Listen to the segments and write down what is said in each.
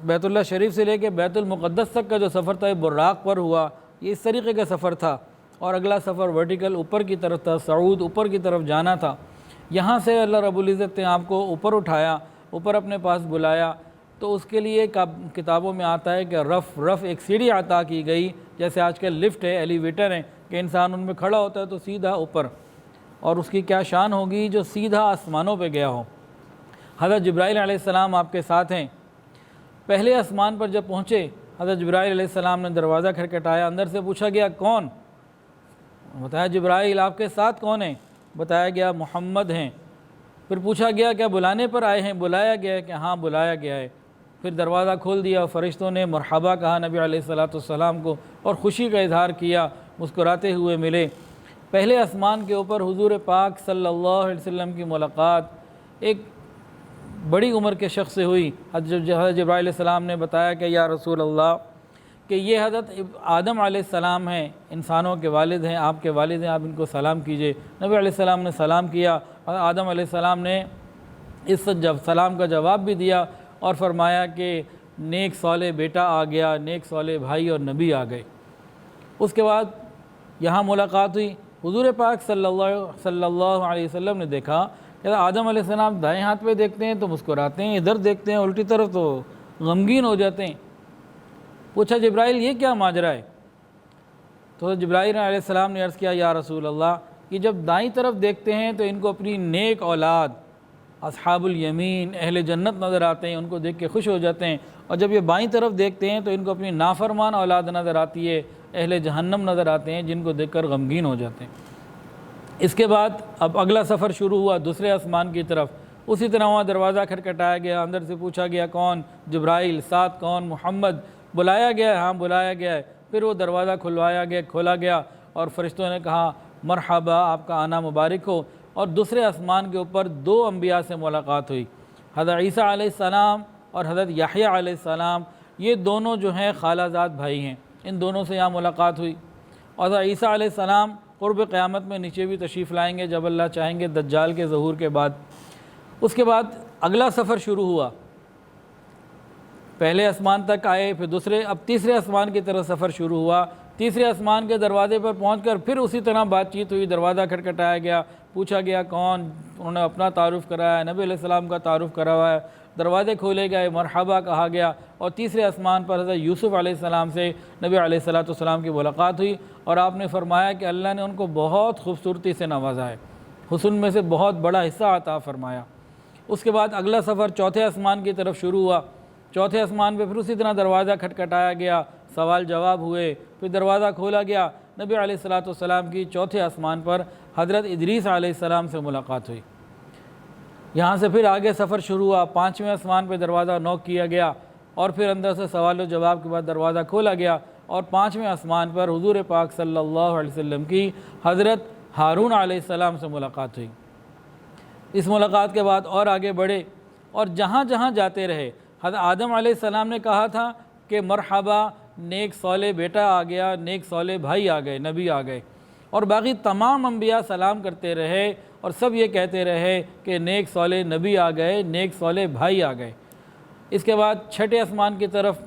بیت اللہ شریف سے لے کے بیت المقدس تک کا جو سفر تھا یہ براق پر ہوا، یہ اس طریقے کا سفر تھا، اور اگلا سفر ورٹیکل اوپر کی طرف تھا، صعود اوپر کی طرف جانا تھا۔ یہاں سے اللہ رب العزت نے آپ کو اوپر اٹھایا، اوپر اپنے پاس بلایا، تو اس کے لیے کتابوں میں آتا ہے کہ رف ایک سیڑھی عطا کی گئی، جیسے آج کل لفٹ ہے، ایلیویٹر ہیں کہ انسان ان میں کھڑا ہوتا ہے تو سیدھا اوپر، اور اس کی کیا شان ہوگی جو سیدھا آسمانوں پہ گیا ہو۔ حضرت جبرائیل علیہ السلام آپ کے ساتھ ہیں۔ پہلے آسمان پر جب پہنچے، حضرت جبرائیل علیہ السلام نے دروازہ کھٹکھٹایا، اندر سے پوچھا گیا کون؟ بتایا جبرائیل آپ کے ساتھ کون ہیں؟ بتایا گیا محمد ہیں۔ پھر پوچھا گیا کیا بلانے پر آئے ہیں؟ بلایا گیا ہے کہ ہاں بلایا گیا ہے۔ پھر دروازہ کھول دیا، فرشتوں نے مرحبا کہا نبی علیہ السلام کو، اور خوشی کا اظہار کیا، مسکراتے ہوئے ملے۔ پہلے آسمان کے اوپر حضور پاک صلی اللہ علیہ وسلم کی ملاقات ایک بڑی عمر کے شخص سے ہوئی۔ حضرت جبرائیل علیہ السلام نے بتایا کہ یا رسول اللہ کہ یہ حضرت آدم علیہ السلام ہیں، انسانوں کے والد ہیں، آپ کے والد ہیں، آپ ان کو سلام کیجئے۔ نبی علیہ السلام نے سلام کیا، اور آدم علیہ السلام نے اس سلام کا جواب بھی دیا اور فرمایا کہ نیک صالح بیٹا آ گیا، نیک صالح بھائی اور نبی آ گئے۔ اس کے بعد یہاں ملاقات ہوئی۔ حضور پاک صلی اللہ علیہ وسلم نے دیکھا کہ آدم علیہ السلام دائیں ہاتھ پہ دیکھتے ہیں تو مسکراتے ہیں، ادھر دیکھتے ہیں الٹی طرف تو غمگین ہو جاتے ہیں۔ پوچھا جبرائیل یہ کیا ماجرا ہے؟ تو جبرائیل علیہ السلام نے عرض کیا یا رسول اللہ کہ جب دائیں طرف دیکھتے ہیں تو ان کو اپنی نیک اولاد اصحاب الیمین اہل جنت نظر آتے ہیں، ان کو دیکھ کے خوش ہو جاتے ہیں، اور جب یہ بائیں طرف دیکھتے ہیں تو ان کو اپنی نافرمان اولاد نظر آتی ہے، اہل جہنم نظر آتے ہیں، جن کو دیکھ کر غمگین ہو جاتے ہیں۔ اس کے بعد اب اگلا سفر شروع ہوا دوسرے آسمان کی طرف۔ اسی طرح وہاں دروازہ کھٹکھٹایا گیا، اندر سے پوچھا گیا کون؟ جبرائیل۔ ساتھ کون؟ محمد۔ بلایا گیا ہے؟ ہاں بلایا گیا ہے۔ پھر وہ دروازہ کھولا گیا اور فرشتوں نے کہا مرحبا، آپ کا آنا مبارک ہو۔ اور دوسرے آسمان کے اوپر دو انبیاء سے ملاقات ہوئی، حضرت عیسیٰ علیہ السلام اور حضرت یحییٰ علیہ السلام۔ یہ دونوں جو ہیں خالہ زاد بھائی ہیں، ان دونوں سے یہاں ملاقات ہوئی۔ اور حضرت عیسیٰ علیہ السلام قرب قیامت میں نیچے بھی تشریف لائیں گے جب اللہ چاہیں گے، دجال کے ظہور کے بعد۔ اس کے بعد اگلا سفر شروع ہوا، پہلے آسمان تک آئے، پھر اب تیسرے آسمان کی طرف سفر شروع ہوا۔ تیسرے آسمان کے دروازے پر پہنچ کر پھر اسی طرح بات چیت ہوئی، دروازہ کھٹکھٹایا گیا، پوچھا گیا کون؟ انہوں نے اپنا تعارف کرایا، نبی علیہ السلام کا تعارف کروایا، دروازے کھولے گئے، مرحبا کہا گیا، اور تیسرے آسمان پر حضرت یوسف علیہ السلام سے نبی علیہ السلام کی ملاقات ہوئی، اور آپ نے فرمایا کہ اللہ نے ان کو بہت خوبصورتی سے نوازا ہے، حسن میں سے بہت بڑا حصہ عطا فرمایا۔ اس کے بعد اگلا سفر چوتھے آسمان کی طرف شروع ہوا۔ چوتھے آسمان پہ پھر اسی طرح دروازہ کھٹکھٹایا گیا، سوال جواب ہوئے، پھر دروازہ کھولا گیا۔ نبی علیہ السلام کی چوتھے آسمان پر حضرت ادریس علیہ السلام سے ملاقات ہوئی۔ یہاں سے پھر آگے سفر شروع ہوا، پانچویں آسمان پہ دروازہ نوک کیا گیا، اور پھر اندر سے سوال و جواب کے بعد دروازہ کھولا گیا، اور پانچویں آسمان پر حضور پاک صلی اللہ علیہ وسلم کی حضرت ہارون علیہ السلام سے ملاقات ہوئی۔ اس ملاقات کے بعد اور آگے بڑھے، اور جہاں جہاں جاتے رہے۔ حضرت آدم علیہ السلام نے کہا تھا کہ مرحبا، نیک صالح بیٹا آ گیا، نیک صالح بھائی آ گئے، نبی آ گئے، اور باقی تمام انبیاء سلام کرتے رہے، اور سب یہ کہتے رہے کہ نیک صالح نبی آ گئے، نیک صالح بھائی آ گئے۔ اس کے بعد چھٹے آسمان کی طرف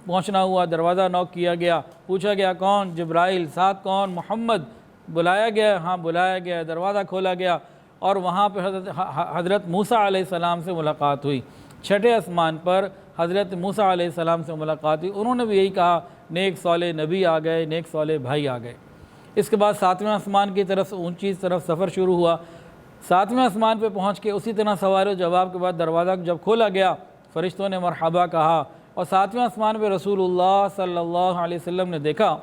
پہنچنا ہوا، دروازہ نوک کیا گیا، پوچھا گیا کون؟ جبرائیل۔ ساتھ کون؟ محمد۔ بلایا گیا؟ ہاں بلایا گیا، دروازہ کھولا گیا، اور وہاں پہ حضرت موسیٰ علیہ السلام سے ملاقات ہوئی۔ چھٹے آسمان پر حضرت موسیٰ علیہ السلام سے ملاقات ہوئی، انہوں نے بھی یہی کہا نیک صالح نبی آ گئے، نیک صالح بھائی آ گئے۔ اس کے بعد ساتویں آسمان کی طرف اونچی طرف سفر شروع ہوا۔ ساتویں آسمان پہ پہنچ کے اسی طرح سوال و جواب کے بعد دروازہ جب کھولا گیا، فرشتوں نے مرحبا کہا، اور ساتویں آسمان پہ رسول اللہ صلی اللہ علیہ وسلم نے دیکھا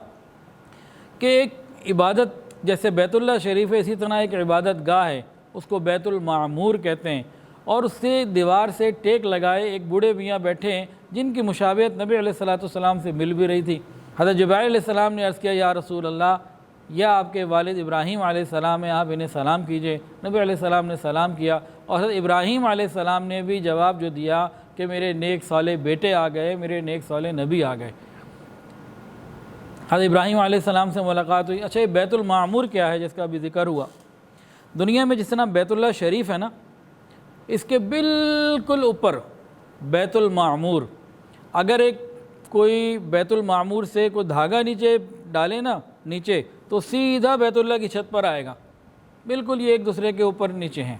کہ ایک عبادت جیسے بیت اللہ شریف ہے، اسی طرح ایک عبادت گاہ ہے، اس کو بیت المعمور کہتے ہیں، اور اس سے دیوار سے ٹیک لگائے ایک بوڑھے میاں بیٹھے ہیں جن کی مشابہت نبی علیہ السلام سے مل بھی رہی تھی۔ حضرت جبرائیل علیہ السلام نے عرض کیا یا رسول اللہ، یا آپ کے والد ابراہیم علیہ السلام ہیں، آپ انہیں سلام کیجئے۔ نبی علیہ السلام نے سلام کیا، اور حضرت ابراہیم علیہ السلام نے بھی جواب جو دیا کہ میرے نیک صالح بیٹے آ گئے، میرے نیک صالح نبی آ گئے۔ حضرت ابراہیم علیہ السلام سے ملاقات ہوئی۔ اچھا، یہ بیت المعمور کیا ہے جس کا بھی ذکر ہوا؟ دنیا میں جس طرح بیت اللہ شریف ہے نا، اس کے بالکل اوپر بیت المعمور، اگر ایک کوئی بیت المعمور سے کوئی دھاگا نیچے ڈالے نا نیچے تو سیدھا بیت اللہ کی چھت پر آئے گا، بالکل یہ ایک دوسرے کے اوپر نیچے ہیں۔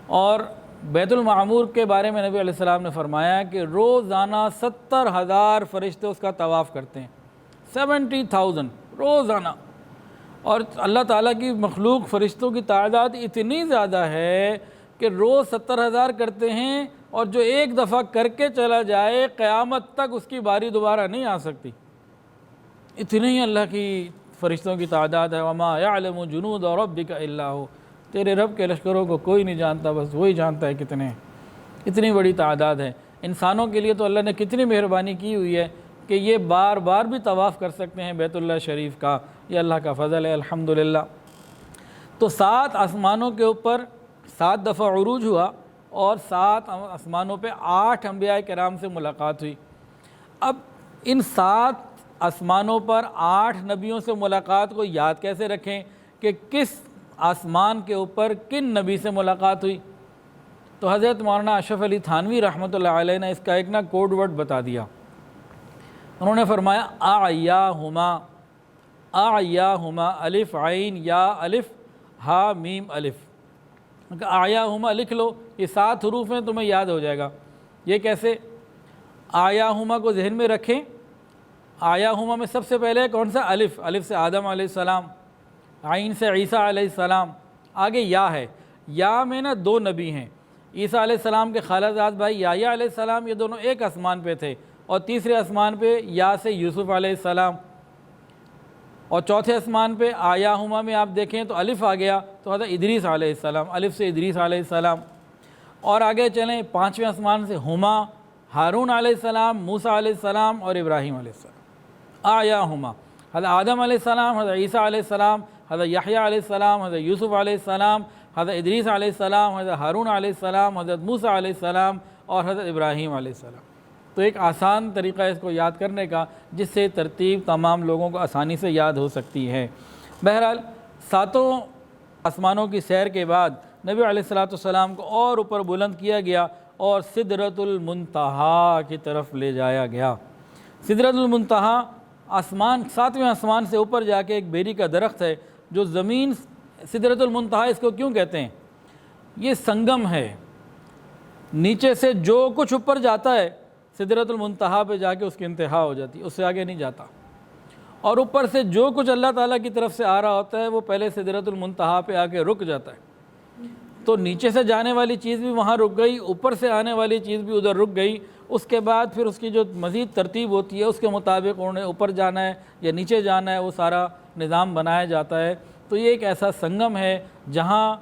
اور بیت المعمور کے بارے میں نبی علیہ السلام نے فرمایا کہ روزانہ 70,000 فرشتے اس کا طواف کرتے ہیں، 70,000 روزانہ۔ اور اللہ تعالیٰ کی مخلوق فرشتوں کی تعداد اتنی زیادہ ہے کہ روز 70,000 کرتے ہیں، اور جو ایک دفعہ کر کے چلا جائے قیامت تک اس کی باری دوبارہ نہیں آ سکتی، اتنی ہی اللہ کی فرشتوں کی تعداد ہے۔ وما یعلم جنود ربک الا ہو، تیرے رب کے لشکروں کو کوئی نہیں جانتا، بس وہی جانتا ہے کتنے ہیں، اتنی بڑی تعداد ہے۔ انسانوں کے لیے تو اللہ نے کتنی مہربانی کی ہوئی ہے کہ یہ بار بار بھی طواف کر سکتے ہیں بیت اللہ شریف کا، یہ اللہ کا فضل ہے الحمدللہ۔ تو 7 آسمانوں کے اوپر 7 دفعہ عروج ہوا، اور 7 آسمانوں پہ 8 انبیاء کرام سے ملاقات ہوئی۔ اب ان 7 آسمانوں پر 8 نبیوں سے ملاقات کو یاد کیسے رکھیں کہ کس آسمان کے اوپر کن نبی سے ملاقات ہوئی؟ تو حضرت مولانا اشرف علی تھانوی رحمۃ اللہ علیہ نے اس کا ایک کوڈ ورڈ بتا دیا۔ انہوں نے فرمایا آیاہما الف عین یا الف ہا میم الف۔ آیاہما لکھ لو، یہ 7 حروف ہیں، تمہیں یاد ہو جائے گا۔ یہ کیسے؟ آیاہما کو ذہن میں رکھیں۔ آیاہما میں سب سے پہلے کون سا؟ الف، الف سے آدم علیہ السلام، عین سے عیسیٰ علیہ السلام، آگے یا ہے، یا میں 2 نبی ہیں، عیسیٰ علیہ السلام کے خالہ زاد بھائی یحییٰ علیہ السلام، یہ دونوں ایک آسمان پہ تھے، اور تیسرے آسمان پہ یا سے یوسف علیہ السلام، اور چوتھے آسمان پہ آیاہما میں آپ دیکھیں تو الف آ گیا تو حضرت ادریس علیہ السلام، الف سے ادریس علیہ السلام۔ اور آگے چلیں 5ویں آسمان سے ہما، ہارون علیہ السلام، موسیٰ علیہ السلام اور ابراہیم علیہ السلام۔ آیاہما حضرت آدم علیہ السلام، حضرت عیسیٰ علیہ السلام، حضرت یحییٰ علیہ السلام، حضرت یوسف علیہ السلام، حضرت ادریس علیہ السلام، حضرت ہارون علیہ السلام، حضرت موسیٰ علیہ السلام اور حضرت ابراہیم علیہ السلام۔ تو ایک آسان طریقہ ہے اس کو یاد کرنے کا، جس سے ترتیب تمام لوگوں کو آسانی سے یاد ہو سکتی ہے۔ بہرحال 7 آسمانوں کی سیر کے بعد نبی علیہ السلام کو اور اوپر بلند کیا گیا اور سدرۃ المنتہا کی طرف لے جایا گیا۔ سدرۃ المنتہا آسمان 7ویں آسمان سے اوپر جا کے ایک بیری کا درخت ہے جو زمین، سدرۃ المنتہا اس کو کیوں کہتے ہیں؟ یہ سنگم ہے، نیچے سے جو کچھ اوپر جاتا ہے سدرۃ المنتہا پہ جا کے اس کی انتہا ہو جاتی ہے، اس سے آگے نہیں جاتا، اور اوپر سے جو کچھ اللہ تعالیٰ کی طرف سے آ رہا ہوتا ہے وہ پہلے سدرۃ المنتہا پہ آ کے رک جاتا ہے۔ تو نیچے سے جانے والی چیز بھی وہاں رک گئی، اوپر سے آنے والی چیز بھی ادھر رک گئی، اس کے بعد پھر اس کی جو مزید ترتیب ہوتی ہے اس کے مطابق انہیں اوپر جانا ہے یا نیچے جانا ہے، وہ سارا نظام بنایا جاتا ہے۔ تو یہ ایک ایسا سنگم ہے جہاں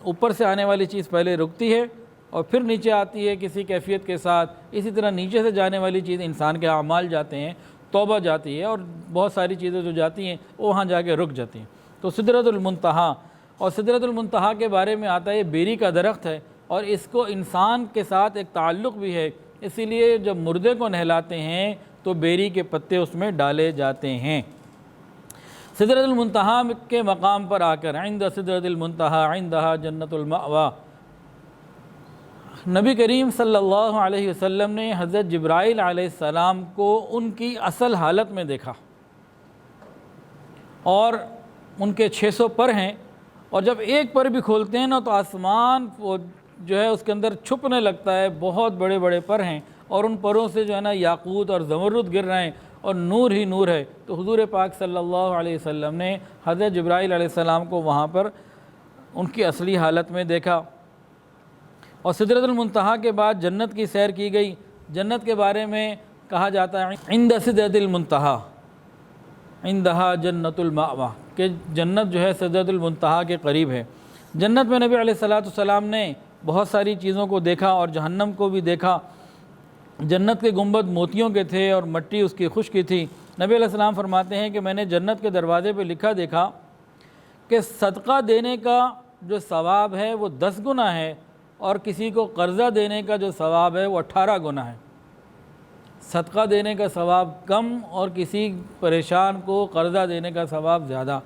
اوپر سے آنے والی چیز پہلے رکتی ہے اور پھر نیچے آتی ہے کسی کیفیت کے ساتھ، اسی طرح نیچے سے جانے والی چیز انسان کے اعمال جاتے ہیں، توبہ جاتی ہے اور بہت ساری چیزیں جو جاتی ہیں وہ وہاں جا کے رک جاتی ہیں۔ تو سدرۃ المنتہا، اور سدرۃ المنتہا کے بارے میں آتا ہے یہ بیری کا درخت ہے، اور اس کو انسان کے ساتھ ایک تعلق بھی ہے، اسی لیے جب مردے کو نہلاتے ہیں تو بیری کے پتے اس میں ڈالے جاتے ہیں۔ سدرۃ المنتہا کے مقام پر آ کر عند سدرۃ المنتہا عندہا جنت المأویٰ، نبی کریم صلی اللہ علیہ وسلم نے حضرت جبرائیل علیہ السلام کو ان کی اصل حالت میں دیکھا، اور ان کے 600 پر ہیں، اور جب ایک پر بھی کھولتے ہیں نا تو آسمان وہ جو ہے اس کے اندر چھپنے لگتا ہے، بہت بڑے بڑے پر ہیں، اور ان پروں سے جو ہے نا یاقوت اور زمرد گر رہے ہیں اور نور ہی نور ہے۔ تو حضور پاک صلی اللہ علیہ وسلم نے حضرت جبرائیل علیہ السلام کو وہاں پر ان کی اصلی حالت میں دیکھا۔ اور سدرۃ المنتہا کے بعد جنت کی سیر کی گئی۔ جنت کے بارے میں کہا جاتا ہے عند سدرۃ المنتہا عندہا جنت المأویٰ، کہ جنت جو ہے سدرۃ المنتہا کے قریب ہے۔ جنت میں نبی علیہ السلام نے بہت ساری چیزوں کو دیکھا اور جہنم کو بھی دیکھا۔ جنت کے گنبد موتیوں کے تھے اور مٹی اس کی خشک کی تھی۔ نبی علیہ السلام فرماتے ہیں کہ میں نے جنت کے دروازے پہ لکھا دیکھا کہ صدقہ دینے کا جو ثواب ہے وہ 10 گنا ہے، اور کسی کو قرضہ دینے کا جو ثواب ہے وہ 18 گنا ہے۔ صدقہ دینے کا ثواب کم اور کسی پریشان کو قرضہ دینے کا ثواب زیادہ۔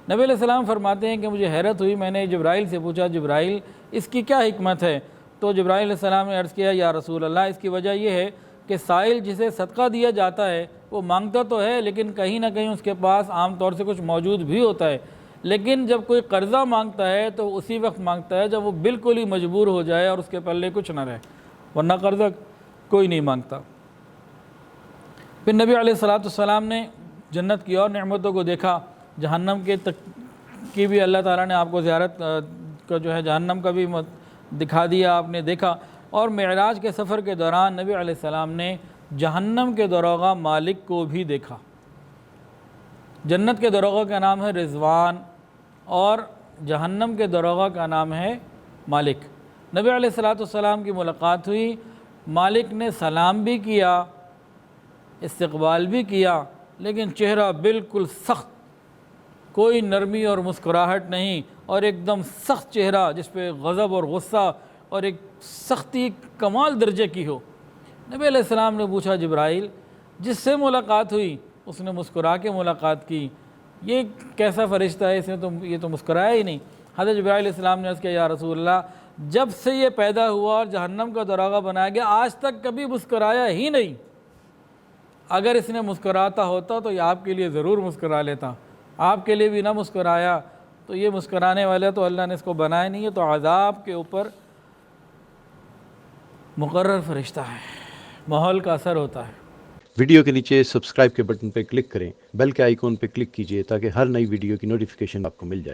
نبی علیہ السلام فرماتے ہیں کہ مجھے حیرت ہوئی، میں نے جبرائیل سے پوچھا جبرائیل اس کی کیا حکمت ہے؟ تو جبرائیل علیہ السلام نے عرض کیا یا رسول اللہ، اس کی وجہ یہ ہے کہ سائل جسے صدقہ دیا جاتا ہے وہ مانگتا تو ہے لیکن کہیں نہ کہیں اس کے پاس عام طور سے کچھ موجود بھی ہوتا ہے، لیکن جب کوئی قرضہ مانگتا ہے تو اسی وقت مانگتا ہے جب وہ بالکل ہی مجبور ہو جائے اور اس کے پلے کچھ نہ رہے، ورنہ قرضہ کوئی نہیں مانگتا۔ پھر نبی علیہ الصلوۃ والسلام نے جنت کی اور نعمتوں کو دیکھا، جہنم کی بھی اللہ تعالیٰ نے آپ کو زیارت کا جو ہے جہنم کا بھی دکھا دیا، آپ نے دیکھا۔ اور معراج کے سفر کے دوران نبی علیہ السلام نے جہنم کے داروغہ مالک کو بھی دیکھا۔ جنت کے داروغہ کا نام ہے رضوان اور جہنم کے داروغہ کا نام ہے مالک۔ نبی علیہ الصلوۃ والسلام کی ملاقات ہوئی، مالک نے سلام بھی کیا، استقبال بھی کیا، لیکن چہرہ بالکل سخت، کوئی نرمی اور مسکراہٹ نہیں، اور ایک دم سخت چہرہ جس پہ غضب اور غصہ اور ایک سختی کمال درجے کی ہو۔ نبی علیہ السلام نے پوچھا جبرائیل جس سے ملاقات ہوئی اس نے مسکرا کے ملاقات کی، یہ کیسا فرشتہ ہے، یہ تو مسکرایا ہی نہیں۔ حضرت جبرائیل علیہ السلام نے عرض کیا یا رسول اللہ جب سے یہ پیدا ہوا اور جہنم کا داروغہ بنایا گیا آج تک کبھی مسکرایا ہی نہیں، اگر اس نے مسکراتا ہوتا تو یہ آپ کے لیے ضرور مسکرا لیتا، آپ کے لیے بھی نہ مسکرایا تو یہ مسکرانے والا تو اللہ نے اس کو بنایا نہیں ہے، تو عذاب کے اوپر مقرر فرشتہ ہے، ماحول کا اثر ہوتا ہے۔ ویڈیو کے نیچے سبسکرائب کے بٹن پہ کلک کریں، بیل کے آئیکن پہ کلک کیجئے تاکہ ہر نئی ویڈیو کی نوٹیفیکیشن آپ کو مل جائے۔